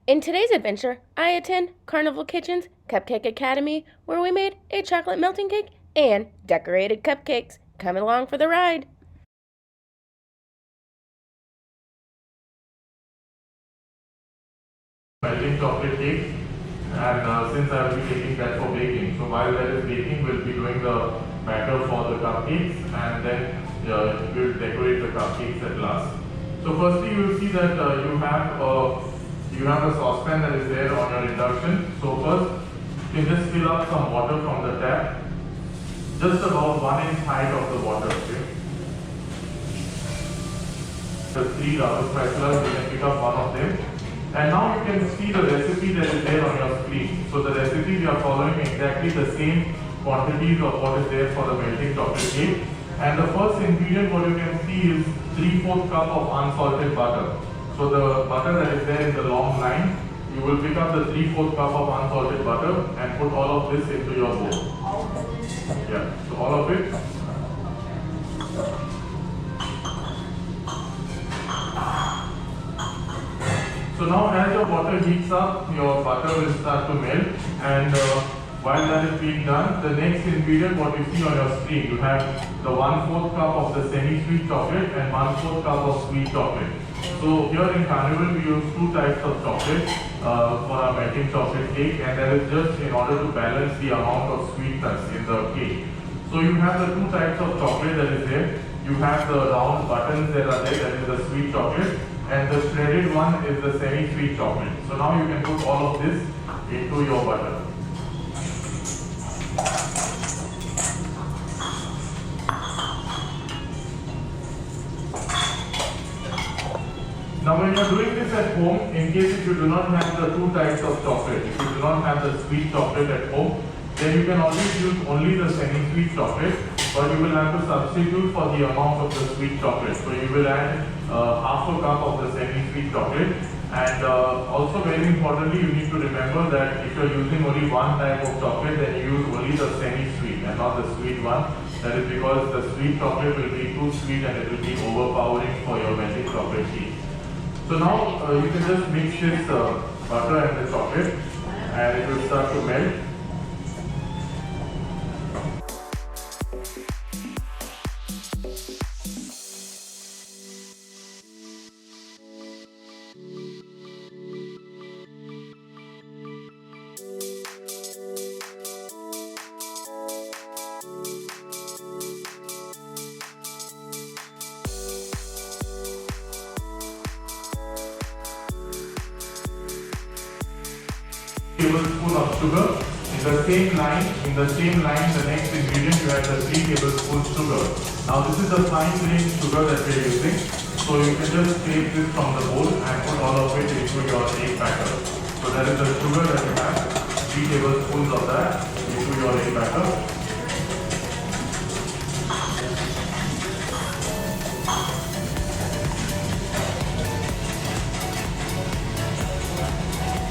In today's adventure, I attend Carnival Kitchen's Cupcake Academy, where we made a chocolate melting cake and decorated cupcakes. Come along for the ride. Melting chocolate cake, and since I will be taking that for baking, so while that is baking, we'll be doing the batter for the cupcakes, and then we'll decorate the cupcakes at last. So firstly, you will see that you have a saucepan that is there on your induction. So first, you can just fill up some water from the tap, just about 1 inch height of the water. Okay? The 3 rubber spatulas, you can pick up one of them. And now you can see the recipe that is there on your screen. So the recipe, we are following exactly the same quantities of what is there for the melting chocolate cake. And the first ingredient what you can see is 3/4 cup of unsalted butter. So the butter that is there in the long line, you will pick up the 3/4 cup of unsalted butter and put all of this into your bowl. Yeah, so all of it. So now as your water heats up, your butter will start to melt, and while that is being done, the next ingredient what you see on your screen, you have the 1/4 cup of the semi-sweet chocolate and 1/4 cup of sweet chocolate. So here in Carnival we use 2 types of chocolate for our melting chocolate cake, and that is just in order to balance the amount of sweetness in the cake. So you have the 2 types of chocolate that is there. You have the round buttons that are there, that is the sweet chocolate, and the shredded one is the semi-sweet chocolate. So now you can put all of this into your butter. Now when you are doing this at home, in case if you do not have the 2 types of chocolate, if you do not have the sweet chocolate at home, then you can always use only the semi-sweet chocolate, but you will have to substitute for the amount of the sweet chocolate. So you will add half a cup of the semi-sweet chocolate, and also very importantly, you need to remember that if you are using only one type of chocolate, then you use only the semi-sweet and not the sweet one. That is because the sweet chocolate will be too sweet and it will be overpowering for your melting chocolate cake. So now you can just mix this butter and the chocolate, and it will start to melt. Tablespoon of sugar. In the same line, the next ingredient you have the 3 tablespoons sugar. Now this is the fine grained sugar that we are using. So you can just take this from the bowl and put all of it into your egg batter. So that is the sugar that you have, 3 tablespoons of that into your egg batter.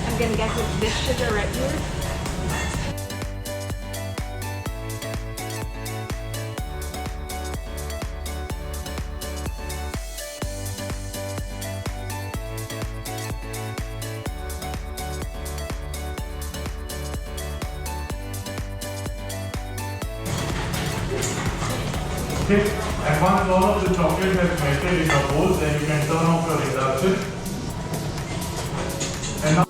I'm gonna guess it's this sugar right here. Okay, and once all of the chocolate has melted in your bowl, then you can turn off your induction. And now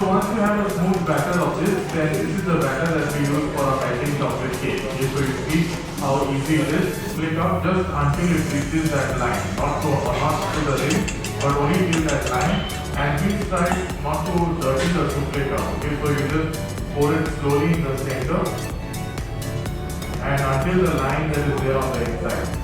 So once you have a smooth batter of this, then this is the batter that we use for our melting chocolate cake. Okay, so you see how easy it is. Flick up just until it reaches that line, not so the rim, but only till that line. And please try not to dirty the souffle cup. Okay, so you just pour it slowly in the center and until the line that is there on the inside.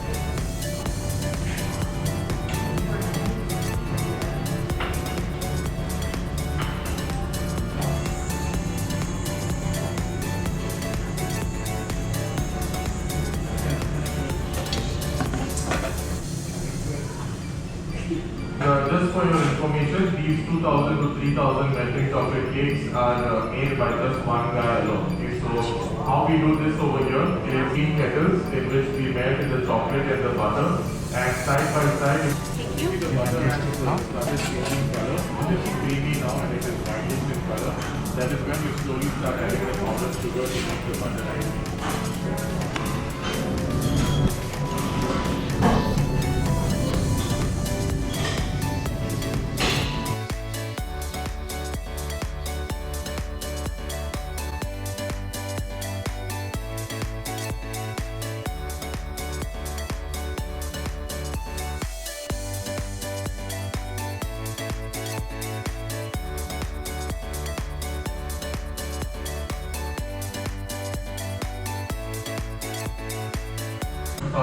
Just for your information, these 2000 to 3000 melting chocolate cakes are made by just one guy alone. Okay, so how we do this over here is 3 kettles in which we melt the chocolate and the butter, and side by side you see the butter has started changing color. It is creamy now and it is whitish in color. That is when you slowly start adding the powdered sugar to make the butter icing.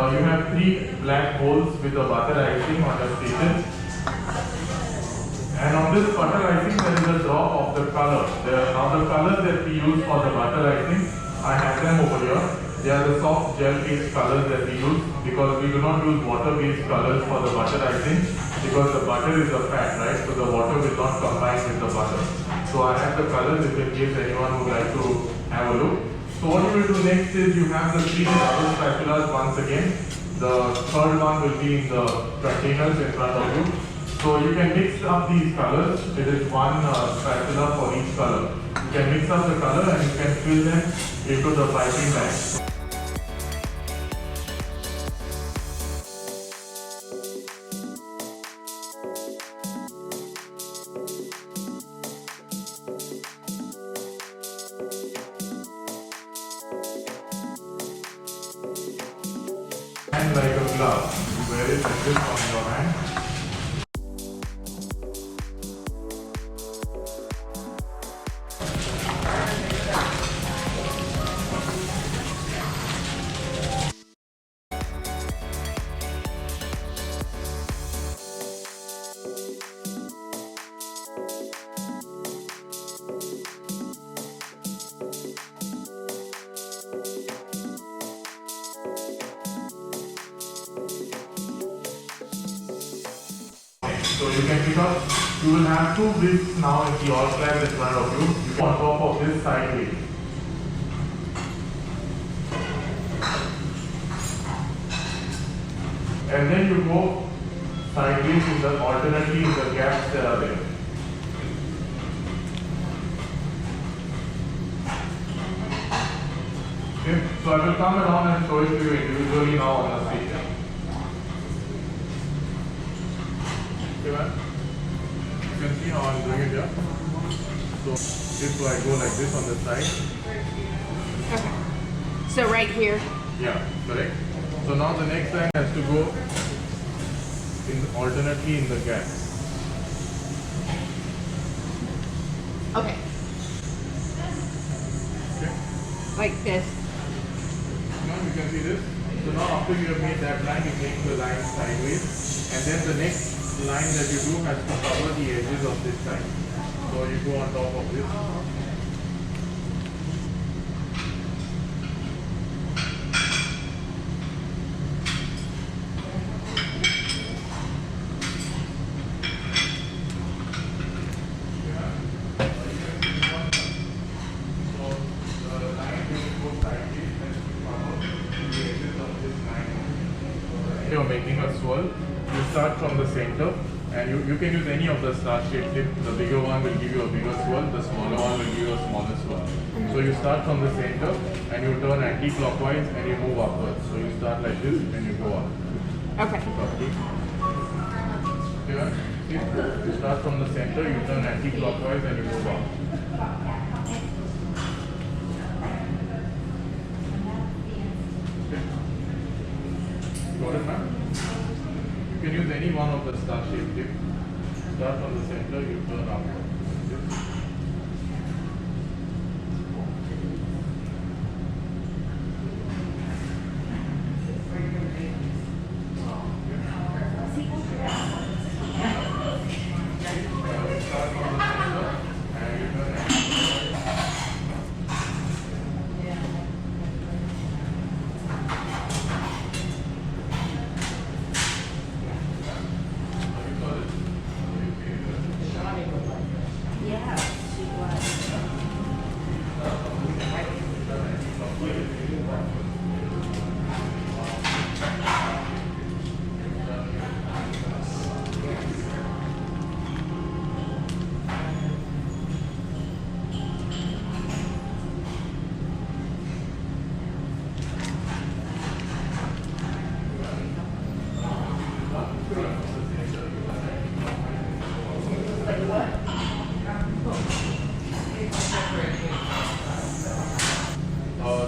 You have 3 black holes with the butter icing on the stitches. And on this butter icing there is a drop of the color. Now the colors that we use for the butter icing, I have them over here. They are the soft gel based colors that we use because we do not use water based colors for the butter icing because the butter is a fat, right? So the water will not combine with the butter. So I have the colors if in case anyone would like to have a look. So what you will do next is you have the 3 double spatulas once again. The third one will be in the containers in front of you. So you can mix up these colors. There is one spatula for each color. You can mix up the color and you can fill them into the piping bag. And like a glove, you wear it like this on your hand. So you can pick up, you will have 2 bricks now in the all flags in front of you. You go on top of this sideways. And then you go sideways in the alternately in the gaps that are there. Okay, so I will come around and show it to you individually now on the stage. You can see how I'm doing it here. So this way I go like this on the side. Okay. So right here. Yeah, correct. So now the next line has to go alternately in the gap. Okay. Okay. Like this. Now you can see this. So now after you have made that line, you make the line sideways, and then the next line that you do has to cover the edges of this side. So you go on top of this. You're making a swirl. You start from the center and you can use any of the star-shaped tip. The bigger one will give you a bigger swirl, the smaller one will give you a smaller swirl. So you start from the center and you turn anti-clockwise and you move upwards. So you start like this and you go up. Okay. Here, see? You start from the center, you turn anti-clockwise and you move up. Got it, ma'am? You can use any one of the star-shaped tip. Start from the center, you turn outward.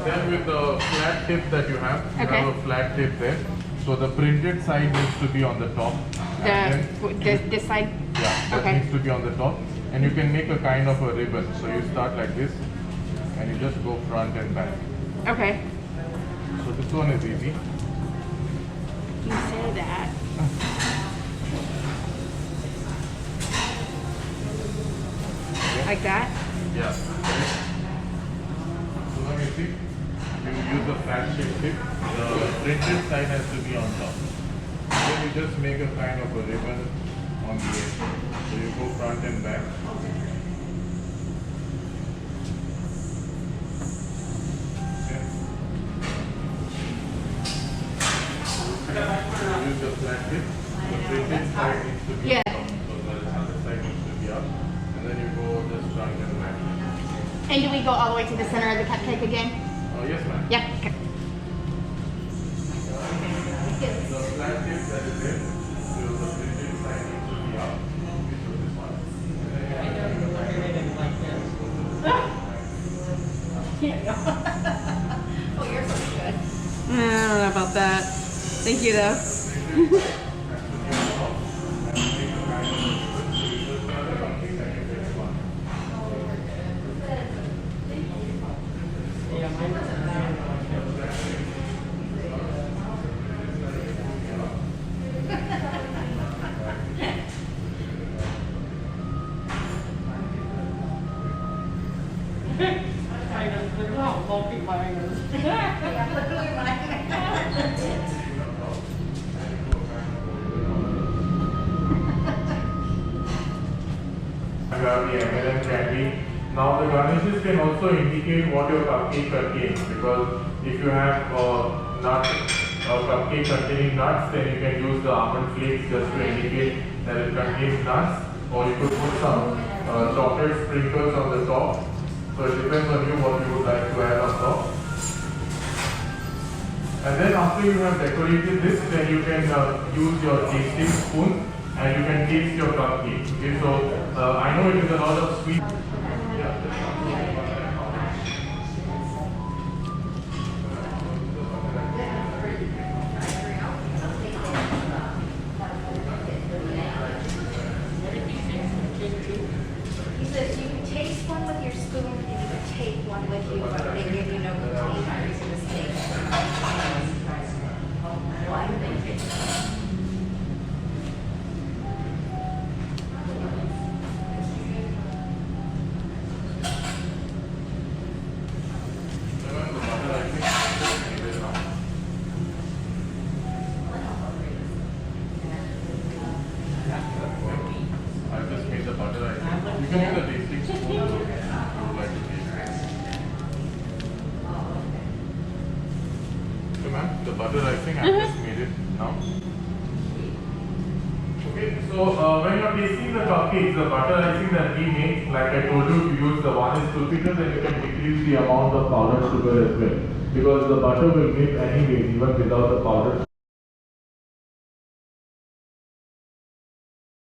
Then with the flat tip that you have a flat tip there. So the printed side needs to be on the top. This side? Yeah, that needs to be on the top. And you can make a kind of a ribbon. So you start like this and you just go front and back. Okay. So this one is easy. You say that. Like that? Yeah. So now you see, you use the flat shape tip. The printed side has to be on top. Then you just make a kind of a ribbon on the edge. So you go front and back. Okay. Use the flat tip. The printed side needs to be on top. So the other side needs to be up. And then you go just front and back. And do we go all the way to the center of the cupcake again? Oh, yes, ma'am. Yeah. Okay. The flat tip that is there, so the printed side needs to be up. So this one. Oh, you're so good. I don't know about that. Thank you, though. M&M candy. Now the garnishes can also indicate what your cupcake contains, because if you have a cupcake containing nuts, then you can use the almond flakes just to indicate that it contains nuts, or you could put some chocolate sprinkles on the top. So it depends on you what you would like to add on top. And then after you have decorated this, then you can use your tasting spoon and you can taste your cupcake. Okay, so I know it is a lot of sweet. He says you can taste one with your spoon and you can take one with you, but they give you no containers in the state. You can use a tasting spoon if you would like to taste. So ma'am, the butter icing, I just made it now. Okay, so when you're tasting the cupcakes, the butter icing that we make, like I told you, to use the 1:2 because then you can decrease the amount of powdered sugar as well. Because the butter will nip anyways, even without the powdered sugar.